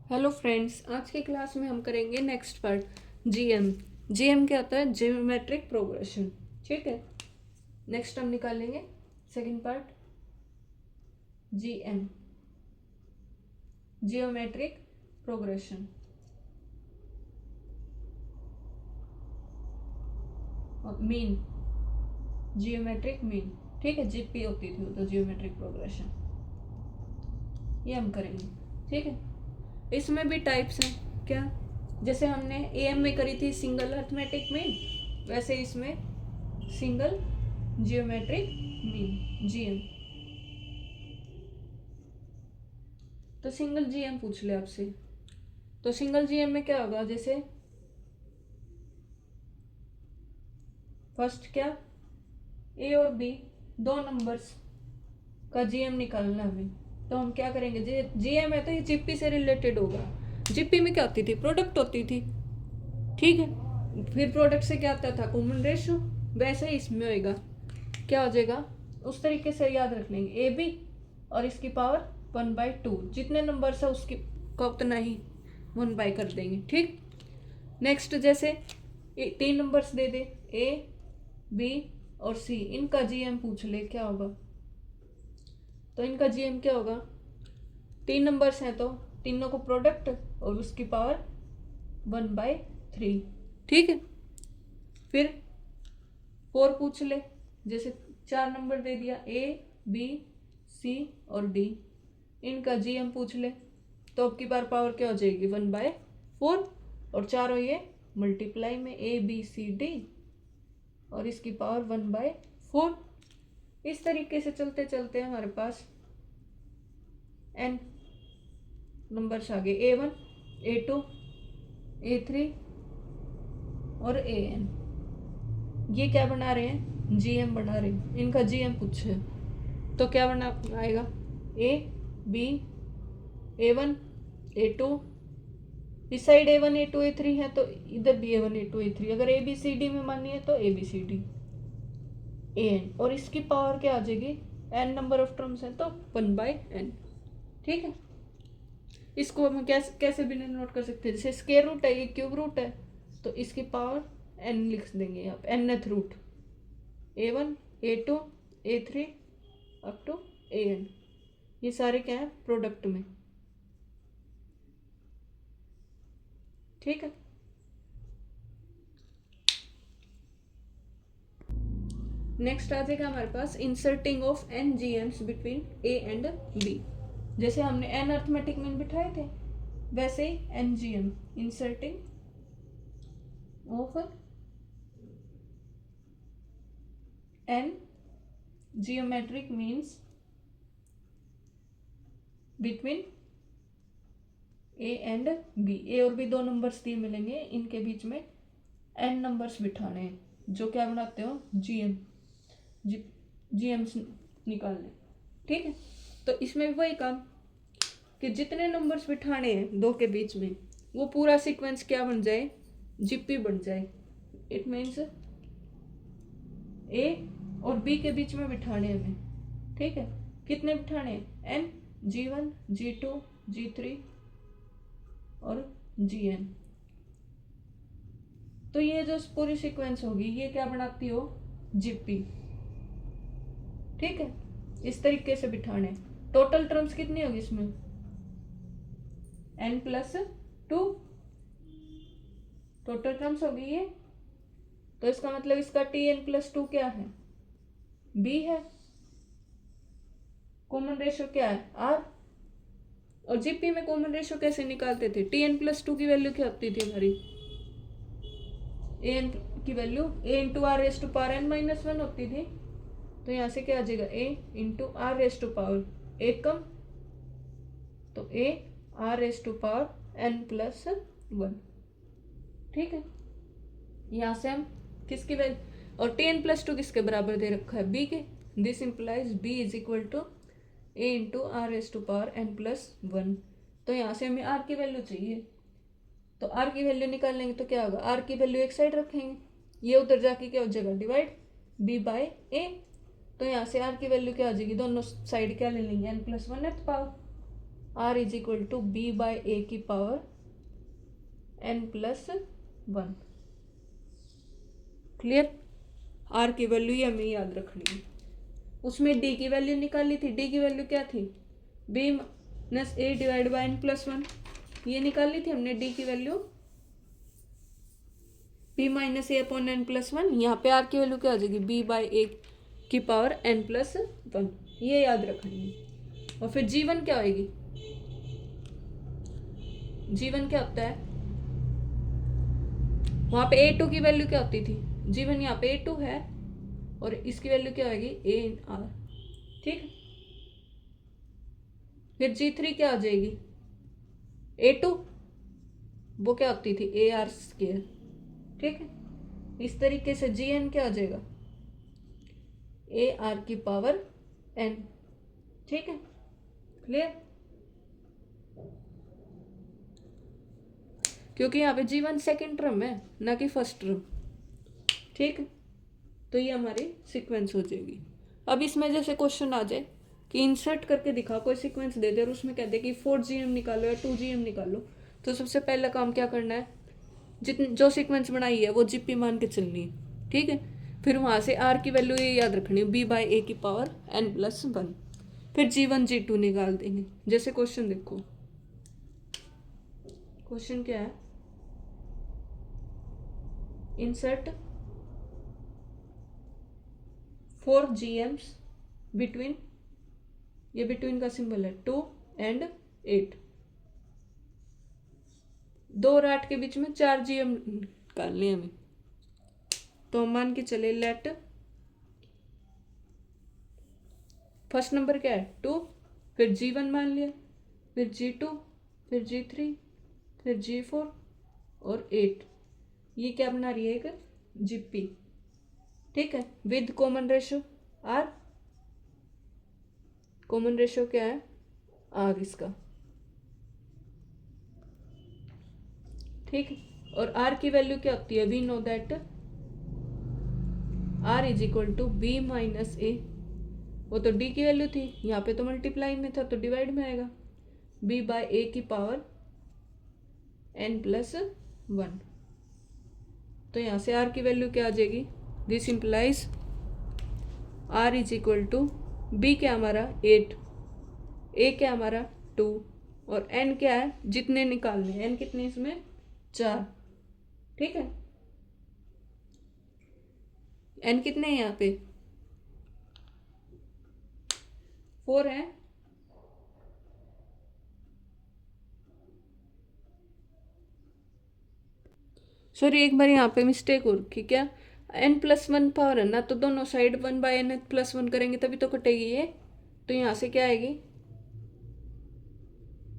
Hello friends, आज की class में हम करेंगे नेक्स्ट पार्ट जीएम। जीएम क्या होता है? Geometric progression. ठीक है, नेक्स्ट हम निकालेंगे second part GM, geometric progression. Mean, geometric mean. ठीक है, जीपी होती थी वो तो, जियोमेट्रिक प्रोग्रेशन, ये हम करेंगे। ठीक है, इसमें भी टाइप्स हैं क्या? जैसे हमने एएम में करी थी सिंगल अर्थमेटिक मीन, वैसे इसमें सिंगल जियोमेट्रिक मीन, जीएम। तो सिंगल जीएम पूछ ले आपसे, तो सिंगल जीएम में क्या होगा? जैसे फर्स्ट क्या, ए और बी दो नंबर्स का जीएम निकालना है हमें। तो हम क्या करेंगे? जीएम है तो ये जीपी से रिलेटेड होगा। जीपी में क्या होती थी? प्रोडक्ट होती थी। ठीक है, फिर प्रोडक्ट से क्या आता था? Common ratio. वैसे ही इसमें होएगा, क्या हो जाएगा? उस तरीके से याद रख लेंगे, ए बी और इसकी पावर 1/2, जितने नंबर्स है उसकी का उतना ही 1 कर देंगे। ठीक, नेक्स्ट जैसे तीन numbers they they, A B और सी, इनका जीएम पूछ ले क्या होगा? तो इनका जीएम क्या होगा? तीन नंबर्स हैं तो तीनों को प्रोडक्ट और उसकी पावर 1/3। ठीक है, फिर फोर पूछ ले, जैसे चार नंबर दे दिया, ए बी सी और डी, इनका जीएम पूछ ले, तो अब की बार पावर क्या हो जाएगी? 1/4, और चारों ये मल्टीप्लाई में, ए बी सी डी और इसकी पावर 1/4। इस तरीके से चलते चलते हमारे पास एन नंबर्स आ गए, A1 A2 A3 और AN। ये क्या बना रहे हैं? जीएम बना रहे हैं। इनका जीएम पूछे तो क्या बना आएगा? ए बी A1 A2, इस साइड A1 A2 A3 है तो इधर भी A1 A2 A3। अगर ए बी सी डी में मानिए है तो A B C D N, और इसकी पावर क्या आ जाएगी? एन नंबर ऑफ टर्म्स है तो 1/n। ठीक है, इसको हम कैसे कैसे भी नोट कर सकते हैं? जैसे स्क्वायर रूट है, ये क्यूब रूट है, तो इसकी पावर n लिख देंगे यहाँ पे, nth root, A1 A2 A3 up to AN। ये सारे क्या है? प्रोडक्ट में। ठीक है, नेक्स्ट आ जाएगा हमारे पास inserting of n GMs between A and B। जैसे हमने n अर्थमेटिक मीन बिठाए थे, वैसे ही n GM, inserting of n geometric means between A and B. A और बी दो नंबर्स दिए मिलेंगे, इनके बीच में एन नंबर्स बिठाने हैं, जो क्या बनाते हो? जीएम, जीएम निकालने। ठीक है, तो इसमें भी वही काम कि जितने नंबर्स बिठाने हैं दो के बीच में, वो पूरा सीक्वेंस क्या बन जाए? जीपी बन जाए। इट मीन्स ए और बी के बीच में बिठाने हमें। ठीक है, कितने बिठाने? एन, G1 G2 G3 और GN। तो ये जो पूरी सीक्वेंस होगी, ये क्या बनाती हो? जीपी। ठीक है, इस तरीके से बिठाने। टोटल टर्म्स कितनी होगी इसमें? n+2 टोटल टर्म्स होगी ये। तो इसका मतलब इसका Tn+2 क्या है? B है। कॉमन रेशियो क्या है? R। और जीपी में कॉमन रेशियो कैसे निकालते थे? Tn+2 की वैल्यू क्या होती थी हमारी? an की वैल्यू a×r⁻n−1 होती थी। तो यहाँ से क्या आ जाएगा? a×r⁻, एक कम, तो a r⁻n+1। ठीक है, यहाँ से हम किसकी वैल्यू, और Tn+2 किसके बराबर दे रखा है? b के। This implies b is equal to a×r⁻n+1। तो यहाँ से हमें r की वैल्यू चाहिए, तो r की वैल्यू निकाल लेंगे तो क्या होगा? r की वैल्यू एक साइड रखेंगे, ये उधर जाके क्या हो जाएगा? Divide b/a। तो यहाँ से r की वैल्यू क्या आ जाएगी? दोनों साइड क्या ले लेंगे? n+1 power. R is equal to b by a की पावर n+1। क्लियर। आर की वैल्यू ये हमें याद रखनी है। उसमें डी की वैल्यू निकाली थी, डी की वैल्यू क्या थी, B minus A divide by n+1, ये निकाली थी हमने डी की value B minus A upon n+1। यहाँ पे आर की वैल्यू क्या आ जाएगी, बी बाय ए की पावर n+1, ये याद रखनी है। और फिर जीवन क्या होगी, जीवन क्या होता है, वहां पे a2 की वैल्यू क्या होती थी, जीवन यहाँ पे a2 है और इसकी वैल्यू क्या होगी a इन r। ठीक, फिर g3 क्या आ जाएगी, a2 वो क्या होती थी AR²। ठीक है, इस तरीके से gn क्या आ जाएगा AR की पावर n। ठीक है, क्लियर। क्योंकि यहाँ पे जीवन सेकंड टर्म है ना कि फर्स्ट टर्म। ठीक, तो ये हमारी सीक्वेंस हो जाएगी। अब इसमें जैसे क्वेश्चन आ जाए कि इंसर्ट करके दिखा, कोई सीक्वेंस दे दे और उसमें कह दे कि 4GM निकालो या 2GM निकालो, तो सबसे पहला काम क्या करना है, जो सीक्वेंस बनाई है वो जीपी मान के चलनी है। ठीक है, फिर वहाँ से आर की वैल्यू ये याद रखनी है, बी बाय ए की पावर n+1। फिर G1 G2 निकाल देंगे। जैसे क्वेश्चन देखो, क्वेश्चन क्या है, इंसर्ट 4 GMs बिटवीन, ये बिटवीन का सिंबल है 2 and 8, 2 और 8 के बीच में 4 GM निकालने हमें। तो हम मान के चले लेट फर्स्ट नंबर क्या है 2, फिर G1 मान लिया, फिर G2, फिर G3, फिर G4 और 8। ये क्या बना रही है, एक जीपी। ठीक है, with common ratio R, common ratio क्या है आर इसका। ठीक, और आर की वैल्यू क्या होती है, we know that r is equal to b minus a, वो तो डी की वैल्यू थी, यहाँ पे तो मल्टीप्लाई में था तो डिवाइड में आएगा, बी बाय ए की पावर n+1। तो यहाँ से आर की वैल्यू क्या आ जाएगी, this implies R is equal to B क्या हमारा 8, ए क्या हमारा 2 और n क्या है, जितने निकालने, n कितने इसमें 4। ठीक है, n कितने हैं यहाँ पे 4 है। सॉरी, एक बार यहाँ पे मिस्टेक हो रखी, क्या n+1 पावर है ना, तो दोनों साइड 1/n+1 करेंगे तभी तो कटेगी ये। तो यहाँ से क्या आएगी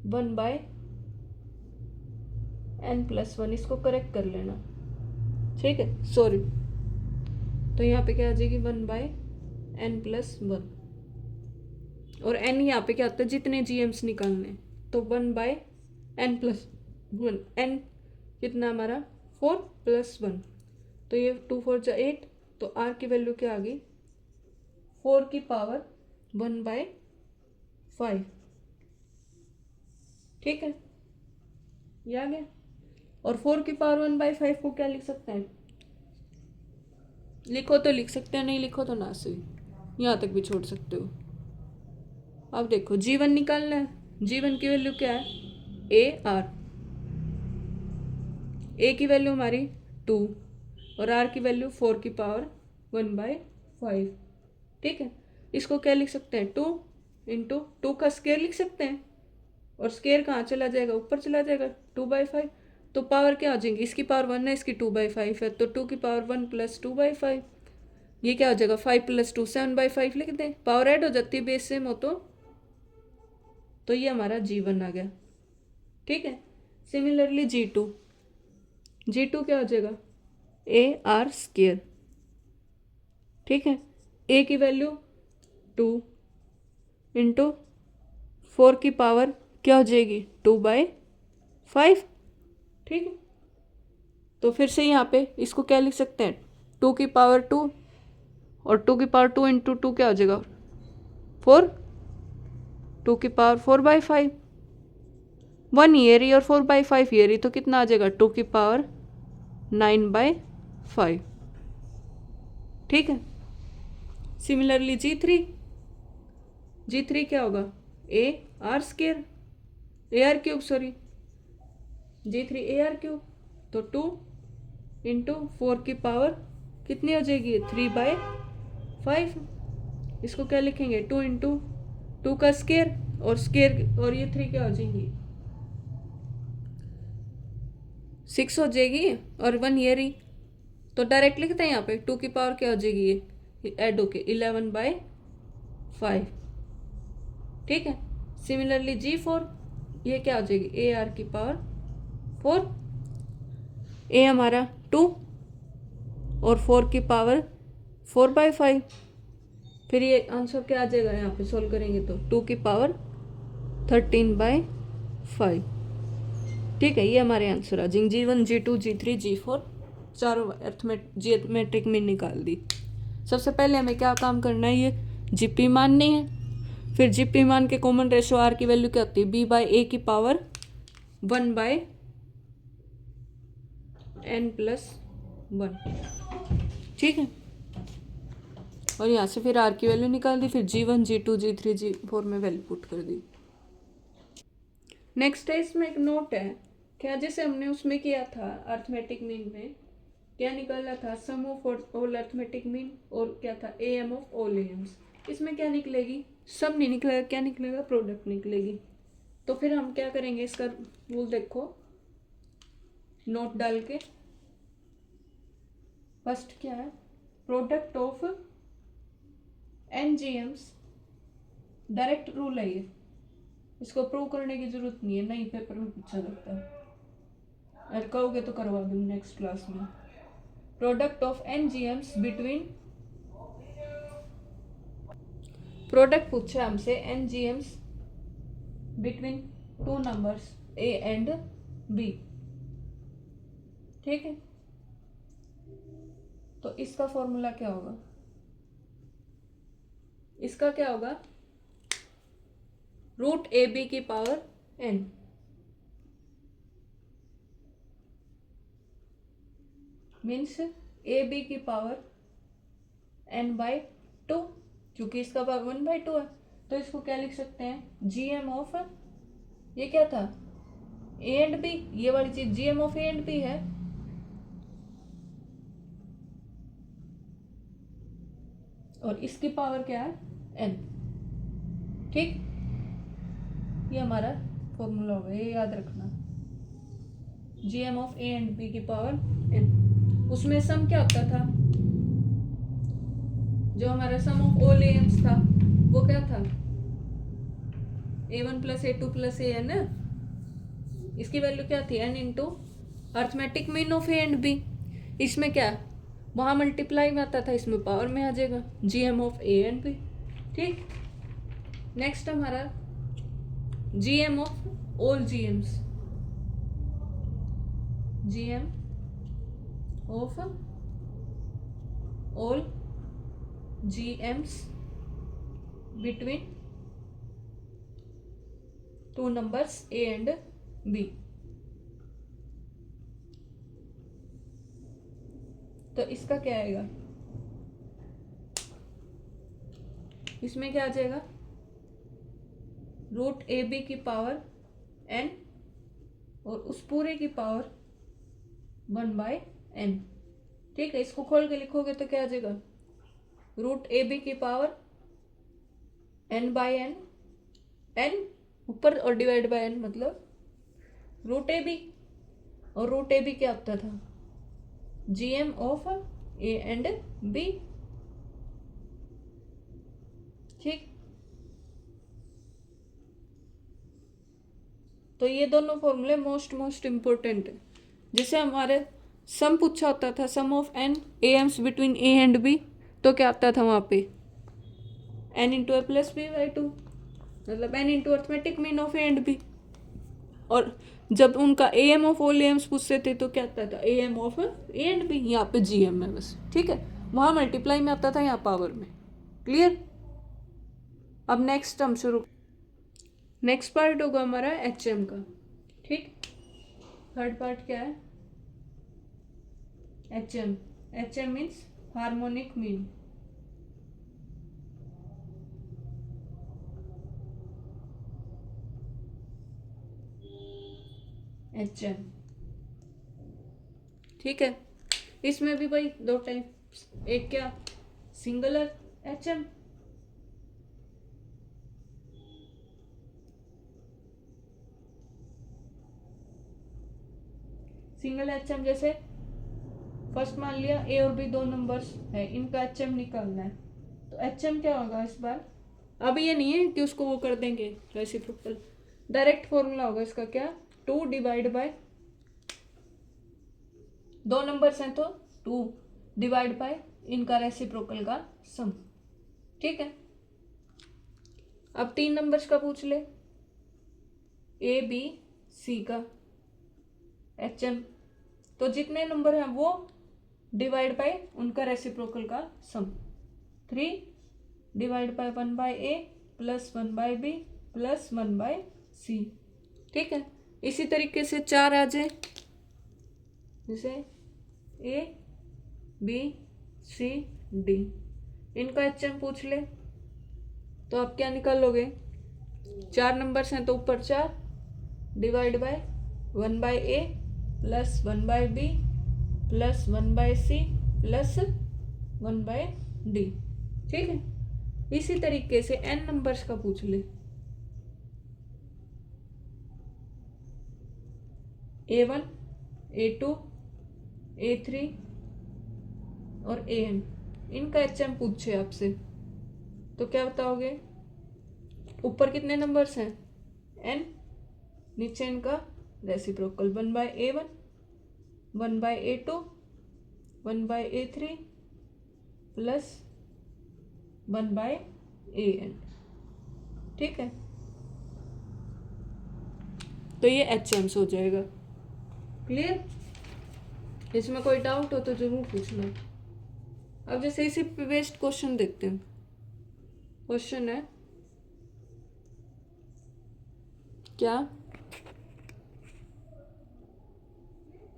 1/n+1, इसको करेक्ट कर लेना। ठीक है, सॉरी, तो यहाँ पे क्या आ जाएगी 1/n+1 और n यहाँ पे क्या होता है, जितने GMs निकालने, तो 1/n+1, n कितना हमारा 4 + 1, तो ये 2 4 जा 8, तो r की वैल्यू क्या आ गई 4 की पावर 1/5। ठीक है, ये आ गया। और 4 की पावर 1/5 को क्या लिख सकते हैं, लिखो तो लिख सकते हैं, नहीं लिखो तो ना सही, यहाँ तक भी छोड़ सकते हो। अब देखो G1 निकालना है, G1 की वैल्यू क्या है AR, ए की वैल्यू हमारी 2 और आर की वैल्यू 4 की पावर 1/5। ठीक है, इसको क्या लिख सकते हैं 2 इंटू 2 का स्केयर लिख सकते हैं, और स्केयर कहाँ चला जाएगा, ऊपर चला जाएगा 2/5, तो पावर क्या आ जाएगी, इसकी पावर 1 है, इसकी 2/5 है, तो 2 की पावर 1 + 2/5, ये क्या हो जाएगा 5 + 2 7/5 लिख दें, पावर ऐड हो जाती है बेस सेम हो तो ये हमारा G1 आ गया। ठीक है, सिमिलरली G2 क्या हो जाएगा AR²। ठीक है, ए की वैल्यू 2 इंटू 4 की पावर क्या हो जाएगी 2/5। ठीक है, तो फिर से यहाँ पे इसको क्या लिख सकते हैं 2 की पावर 2 और 2 की पावर 2 इंटू 2 क्या हो जाएगा 4, 2 की पावर 4/5, 1 ईयरी और 4/5 ईयरी, तो कितना आ जाएगा 2 की पावर 9/5। ठीक है। सिमिलरली जी थ्री क्या होगा AR सॉरी G3 AR3, तो 2 इंटू 4 की पावर कितनी हो जाएगी 3/5। इसको क्या लिखेंगे 2 इंटू 2 का स्केयर और ये 3 क्या हो जाएंगी 6 हो जाएगी और 1 ईयरी, तो डायरेक्ट लिखते हैं यहाँ पे 2 की पावर क्या हो जाएगी ये ऐड होके 11/5। ठीक है। सिमिलरली G4 ये क्या हो जाएगी AR की पावर 4, A हमारा 2 और 4 की पावर 4/5। फिर ये आंसर क्या आ जाएगा यहाँ पे सोल्व करेंगे तो 2 की पावर 13/5। ठीक है, ये हमारे आंसर आ जाएंगे G1 G2 G3 G4, चारों जियोमेट्रिक मीन निकाल दी। सबसे पहले हमें क्या काम करना है, ये जीपी माननी है। फिर जीपी मान के कॉमन रेशो आर की वैल्यू क्या होती है B/A की पावर 1/n+1। ठीक है। और यहाँ से फिर आर की वैल्यू निकाल दी, फिर G1 G2 G3 G4 में वैल्यू पुट कर दी। नेक्स्ट है, इसमें एक नोट है क्या, जैसे हमने उसमें किया था अर्थमेटिक मीन में क्या निकाला था sum of all arithmetic mean और क्या था AM ऑफ ऑल AMs। इसमें क्या निकलेगी सम नहीं निकलेगा, क्या निकलेगा प्रोडक्ट निकलेगी। तो फिर हम क्या करेंगे, इसका रूल देखो नोट डाल के। फर्स्ट क्या है product of NGMs, direct rule है ये, इसको प्रूव करने की जरूरत नहीं है, नहीं पेपर में पूछा जाता है, अगर कहोगे तो करवा दूँ नेक्स्ट क्लास में। Product of NGMs between, product पूछा हमसे NGMs between 2 numbers A and B। ठीक है। तो इसका फॉर्मूला क्या होगा, इसका क्या होगा √AB की पावर n, मीन्स AB की पावर n/2, क्योंकि इसका पावर 1/2 है, तो इसको क्या लिख सकते हैं GM ऑफ, ये क्या था A एंड B, ये वाली चीज GM of A and B है, और इसकी पावर क्या है n। ठीक, ये हमारा फॉर्मूला होगा, ये याद रखना GM of A and B की पावर n। उसमें सम क्या होता था, जो हमारा सम ऑफ ऑल AMs था वो क्या था A1 + A2 + AN, इसकी वैल्यू क्या थी n into arithmetic mean of A and B। इसमें क्या वहाँ मल्टीप्लाई में आता था, इसमें पावर में आ जाएगा GM of A and B। ठीक। नेक्स्ट हमारा GM of all GMs, GM of all GMs between 2 numbers A and B। तो इसका क्या आएगा, इसमें क्या आ जाएगा √AB की पावर n और उस पूरे की पावर 1/n। ठीक है। इसको खोल के लिखोगे तो क्या आ जाएगा √AB की पावर n/n, n ऊपर और डिवाइड बाय n मतलब √AB, और √AB क्या होता था GM of A and B। ठीक। तो ये दोनों फॉर्मूले मोस्ट इंपोर्टेंट है। जैसे हमारे सम पूछा होता था sum of n AMs between A and B, तो क्या आता था वहाँ पे n इंटू A + B/2, मतलब n into arithmetic mean of A and B। और जब उनका AM ऑफ ऑल AMs पूछते थे तो क्या आता था AM of A and B, यहाँ पे GM है बस। ठीक है। वहाँ मल्टीप्लाई में आता था, यहाँ पावर में। क्लियर। अब नेक्स्ट हम शुरू, नेक्स्ट पार्ट होगा हमारा HM का। ठीक। थर्ड पार्ट क्या है, HM। HM means harmonic mean. HM, ठीक है। इसमें भी भाई दो टाइप्स, एक क्या, सिंगुलर HM, सिंगल HM जैसे फर्स्ट मान लिया A और B दो नंबर्स है, इनका HM निकालना है, तो HM क्या होगा इस बार, अब ये नहीं है कि उसको वो कर देंगे रेसिप्रोकल, डायरेक्ट फॉर्मूला होगा इसका क्या, 2 डिवाइड बाय, दो नंबर्स हैं तो 2 डिवाइड बाय इनका रेसिप्रोकल का सम, ठीक है। अब 3 नंबर्स का पूछ ले, ABC का HM, तो जितने नंबर हैं वो डिवाइड बाय उनका रेसिप्रोकल का सम, 3 divide by 1/A plus 1/B plus 1/C, ठीक है। इसी तरीके से 4 आ जाए, जैसे ABCD, इनका HM पूछ ले, तो आप क्या निकालोगे, 4 नंबर्स हैं तो ऊपर 4 divide by 1/A plus 1/B plus 1/C plus 1/D, ठीक है। इसी तरीके से n नंबर्स का पूछ ले, A1 A2 A3 और AM, इनका HM पूछे आपसे तो क्या बताओगे, ऊपर कितने नंबर्स हैं n, नीचे इनका reciprocal 1/A1 1/A2 1/A3 plus 1/AN, ठीक है। तो ये HMs हो जाएगा, क्लियर। इसमें कोई डाउट हो तो जरूर पूछना। अब जैसे इसी पे बेस्ड क्वेश्चन देखते हैं। क्वेश्चन है क्या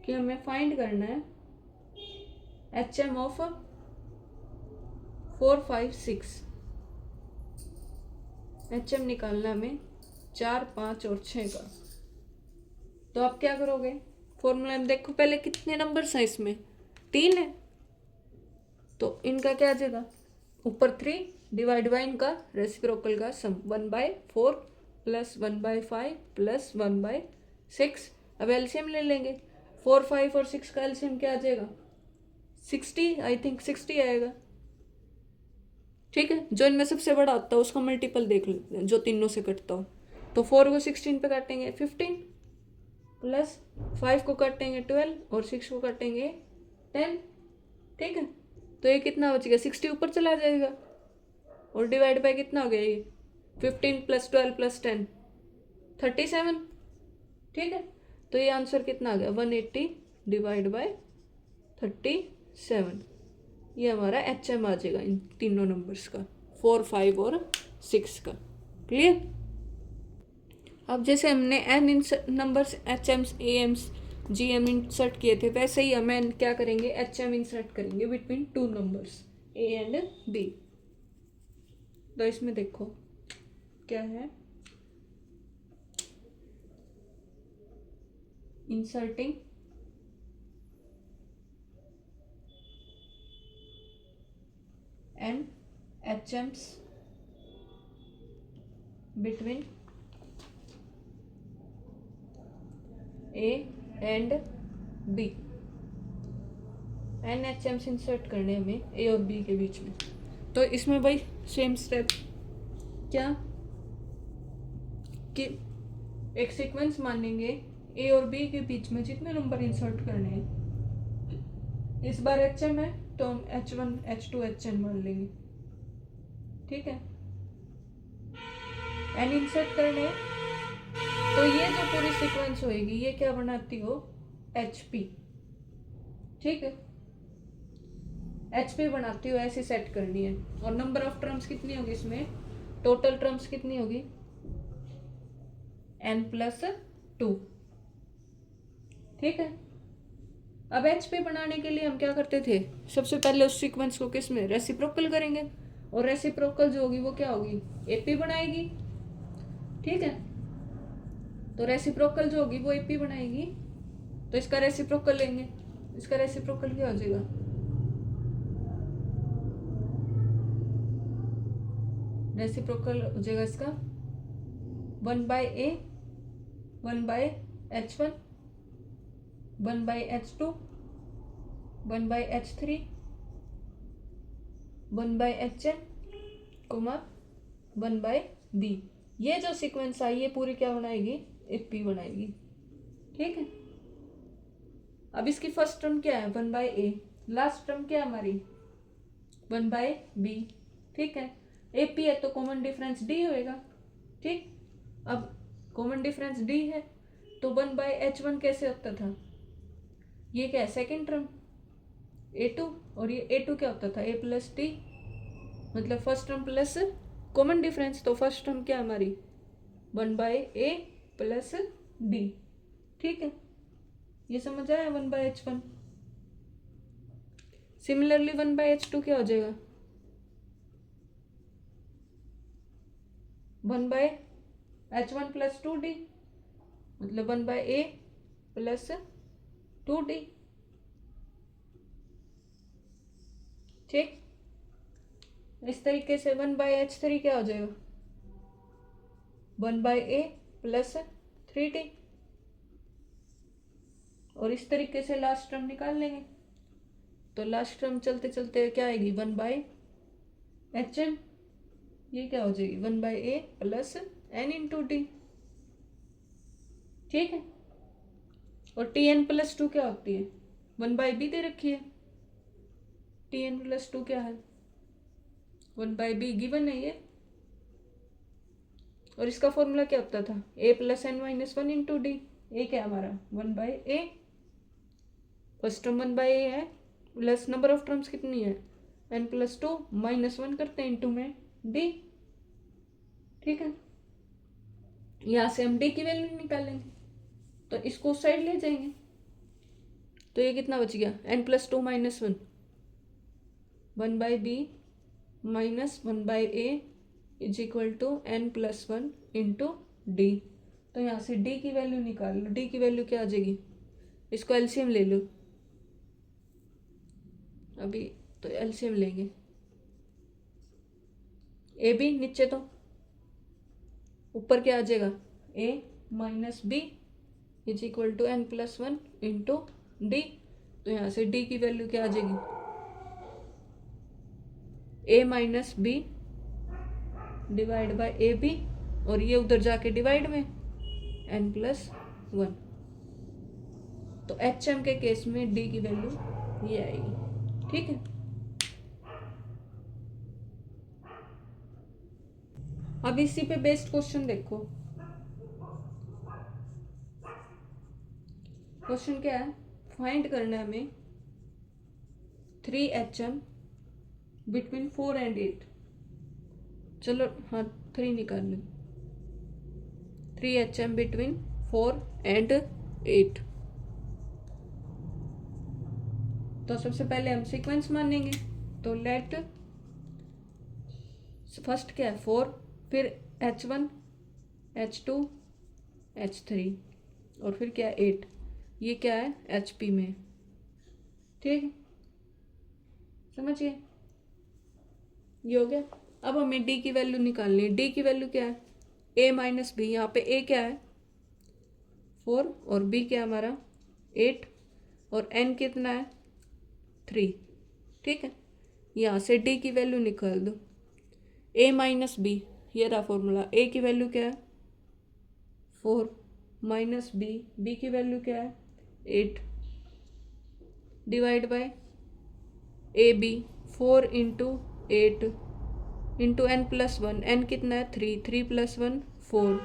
कि हमें फाइंड करना है HM ऑफ 4 5 6, HM निकालना हमें 4 5 और 6 का। तो आप क्या करोगे, फॉर्मूला में देखो पहले कितने नंबर्स हैं, इसमें 3 है, तो इनका क्या आ जाएगा, ऊपर 3 डिवाइड बाय इनका रेसिप्रोकल का सम 1/4 प्लस 1/5 प्लस 1/6। अब एलसीएम ले लेंगे, 4 5 और 6 का एलसीएम क्या आ जाएगा, 60, आई थिंक 60 आएगा, ठीक है। जो इनमें सबसे बड़ा होता है उसका मल्टीपल देख लेते हैं, जो तीनों से कटता हो। तो 4 को 16 पे काटेंगे 15 प्लस 5 को काटेंगे 12 और 6 को काटेंगे 10, ठीक है। तो ये कितना बचेगा, 60 ऊपर चला जाएगा और डिवाइड बाय कितना हो गया, ये 15 प्लस 12 प्लस 10 37, ठीक है। तो ये आंसर कितना आ गया, 180 डिवाइड बाय 37, ये हमारा HM आ जाएगा इन तीनों नंबर्स का, 4 5 और 6 का, क्लियर। अब जैसे हमने n numbers HMs AMs GM insert किए थे, वैसे ही हमें क्या करेंगे, HM इंसर्ट करेंगे between 2 numbers A and B। तो इसमें देखो क्या है, inserting and HMs between A and B, n HMs insert करने हमें A और B के बीच में। तो इसमें भाई सेम स्टेप, क्या कि एक सीक्वेंस मानेंगे A और B के बीच में जितने नंबर इंसर्ट करने हैं, इस बार HM है तो हम H1 H2 HN मान लेंगे, ठीक है। n इंसर्ट करने हैं तो ये जो पूरी सीक्वेंस होएगी ये क्या बनाती हो, HP, ठीक है। HP बनाती हो, ऐसी सेट करनी है। और नंबर ऑफ टर्म्स कितनी होगी इसमें, टोटल टर्म्स कितनी होगी, n+2, ठीक है। अब एच पे बनाने के लिए हम क्या करते थे, सबसे पहले उस सीक्वेंस को किस में रेसिप्रोकल करेंगे, और रेसिप्रोकल जो होगी वो क्या होगी, एपी बनाएगी। ठीक है, तो रेसिप्रोकल जो होगी वो एपी बनाएगी, तो इसका रेसिप्रोकल लेंगे। इसका रेसिप्रोकल क्या हो जाएगा, रेसिप्रोकल हो जाएगा इसका 1/a 1/h1 1/h2 1/h3 1/hn 1/b। ये जो सीक्वेंस आई ये पूरी क्या बनाएगी, एपी बनाएगी। ठीक है, अब इसकी फर्स्ट टर्म क्या है 1/a, लास्ट टर्म क्या है हमारी 1/b। ठीक है, एपी है तो कॉमन डिफरेंस डी होएगा। ठीक, अब कॉमन डिफरेंस डी है तो 1/h1 कैसे होता था, ये क्या है सेकेंड टर्म a2, और ये a2 क्या होता था a प्लस डी, मतलब first term plus common difference, तो फर्स्ट टर्म क्या हमारी 1/a प्लस डी। ठीक है, ये समझ आया 1/h1। सिमिलरली 1/h2 क्या हो जाएगा 1/h1 प्लस 2d, मतलब 1/a प्लस 2d। ठीक, इस तरीके से 1/h3 क्या हो जाएगा 1/a प्लस 3d, और इस तरीके से लास्ट टर्म निकाल लेंगे। तो लास्ट टर्म चलते चलते क्या आएगी 1/hn, ये क्या हो जाएगी 1/a plus n into D. ठीक है, और tn प्लस 2 क्या होती है 1/b दे रखी है, tn प्लस 2 क्या है 1/b गिवन है ये, और इसका फॉर्मूला क्या होता था a plus n minus 1 into d. A क्या हमारा 1/a, फर्स्ट टर्म 1/a है, प्लस नंबर ऑफ टर्म्स कितनी है n प्लस 2 माइनस 1 करते हैं इंटू में डी। ठीक है, यहाँ से हम डी की वैल्यू निकालेंगे, तो इसको उस साइड ले जाएंगे, तो ये कितना बच गया n plus 2 minus 1 1/b minus 1/a is equal to n plus 1 into D. तो यहाँ से d की वैल्यू निकाल लो, d की वैल्यू क्या आ जाएगी, इसको एलसीएम ले लो अभी, तो एलसीएम लेंगे ए बी, नीचे तो ऊपर क्या आ जाएगा a minus B is equal to n plus 1 into D. तो यहाँ से d की वैल्यू क्या आ जाएगी a minus B divide by A B, और ये उधर जाके डिवाइड में n प्लस 1। तो एच एम के केस में d की वैल्यू ये आएगी। ठीक है, अब इसी पे बेस्ड क्वेश्चन देखो। क्वेश्चन क्या है, फाइंड करना है हमें 3HM बिटवीन 4 एंड 8। चलो हाँ 3 निकाल लो, 3HM बिटवीन 4 एंड 8। तो सबसे पहले हम सीक्वेंस मानेंगे, तो लेट फर्स्ट क्या है 4, फिर H1 H2 H3, और फिर क्या है 8, ये क्या है HP में। ठीक है, समझिए ये हो गया। अब हमें D की वैल्यू निकालनी है। D की वैल्यू क्या है A माइनस बी, यहाँ पे A क्या है 4 और B क्या है हमारा 8 और N कितना है 3। ठीक है, यहाँ से D की वैल्यू निकाल दो, A माइनस बी, ये रहा फॉर्मूला। A की वैल्यू क्या है 4 माइनस B की वैल्यू क्या है 8 divide by AB 4 into 8 into n plus 1, n कितना है 3 प्लस 1 4।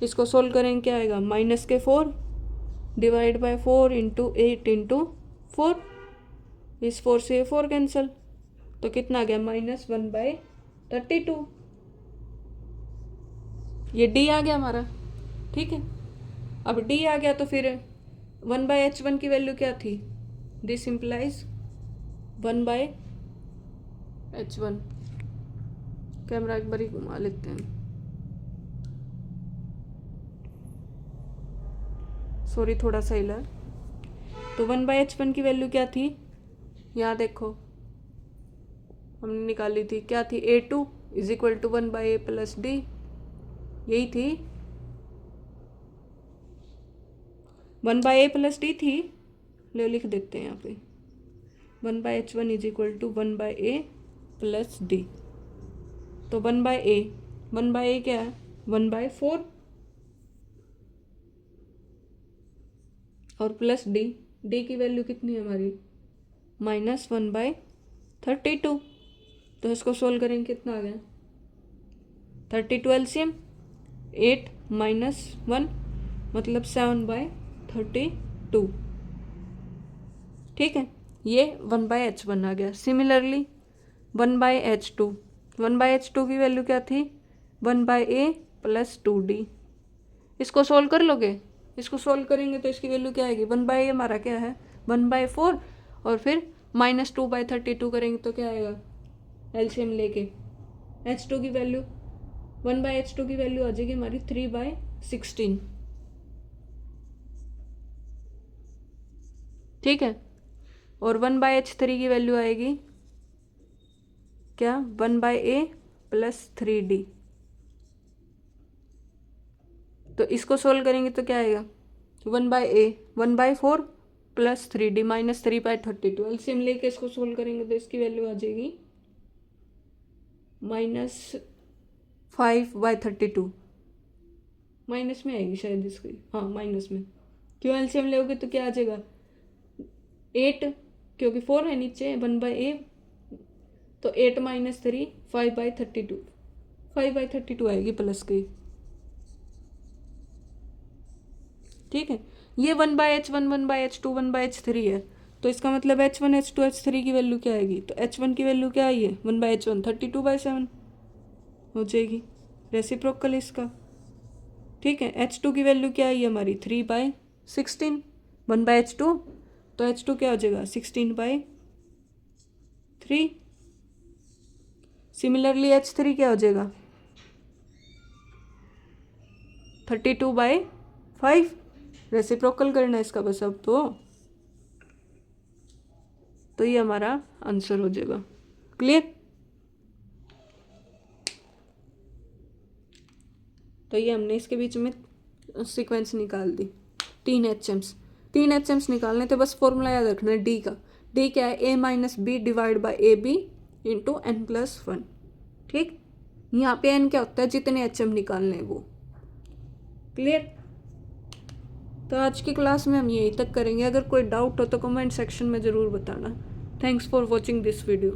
इसको सोल्व करेंगे क्या आएगा माइनस के 4 डिवाइड बाय 4 इंटू 8 इंटू 4, इस 4 से 4 कैंसिल, तो कितना आ गया -1/32। ये D आ गया हमारा। ठीक है, अब D आ गया तो फिर 1/h1 की वैल्यू क्या थी? This implies 1/h1। कैमरा एक बार ही घुमा लेते हैं, सॉरी थोड़ा सा हिला। तो 1/h1 की वैल्यू क्या थी? यहाँ देखो हमने निकाली थी, क्या थी? A2 is equal to 1/a plus D, यही थी 1/a प्लस डी थी। ले लिख देते हैं यहाँ पे 1/h1 is equal to 1/a plus D. तो 1/a क्या है? 1/4 और प्लस डी की वैल्यू कितनी है हमारी? -1/32। तो इसको सोल्व करेंगे, कितना आ गया? 32 एलसीएम 8 - 1 मतलब 7/32। ठीक है, ये 1/h1 आ गया। सिमिलरली 1/h2 की वैल्यू क्या थी? 1/a plus 2d। इसको सोल्व कर लोगे? इसको सोल्व करेंगे तो इसकी वैल्यू क्या आएगी? 1/a हमारा क्या है? 1/4 और फिर -2/32 करेंगे तो क्या आएगा? एलसीएम लेके h2 की वैल्यू 1/h2 की वैल्यू आ जाएगी हमारी 3/16। ठीक है, और 1/h3 की वैल्यू आएगी क्या? 1/a plus 3d। तो इसको सोल्व करेंगे तो क्या आएगा? 1/a 1/4 plus 3d -3/32। एलसीएम लेके इसको सोल्व करेंगे तो इसकी वैल्यू आ जाएगी -5/32। माइनस में आएगी शायद इसकी, हाँ माइनस में। क्यों एलसीएम लोगे तो क्या आ जाएगा? 8, क्योंकि 4 है नीचे 1/a, तो 8 - 3 5/32। 5/32 आएगी प्लस की। ठीक है, ये 1/h1 1/h2 1/h3 है। तो इसका मतलब h1 h2 h3 की वैल्यू क्या आएगी? तो h1 की वैल्यू क्या आई है? 1/h1 32/7 हो जाएगी, रेसिप्रोकल इसका। ठीक है, h2 की वैल्यू क्या आई है हमारी? 3/16 1/h2, तो h2 क्या हो जाएगा? 16/3। सिमिलरली h3 क्या हो जाएगा? 32/5। रेसिप्रोकल करना है इसका बस अब तो ये हमारा आंसर हो जाएगा। क्लियर? तो ये हमने इसके बीच में सीक्वेंस निकाल दी। 3 एचएम्स निकालने थे, बस फॉर्मूला याद रखना है डी का। डी क्या है? a - b divide by A B into n+1। ठीक, यहाँ पे n क्या होता है? जितने एचएम निकालने हैं वो। क्लियर? तो आज की क्लास में हम यहीं तक करेंगे। अगर कोई डाउट हो तो कमेंट सेक्शन में ज़रूर बताना। Thanks for watching this video.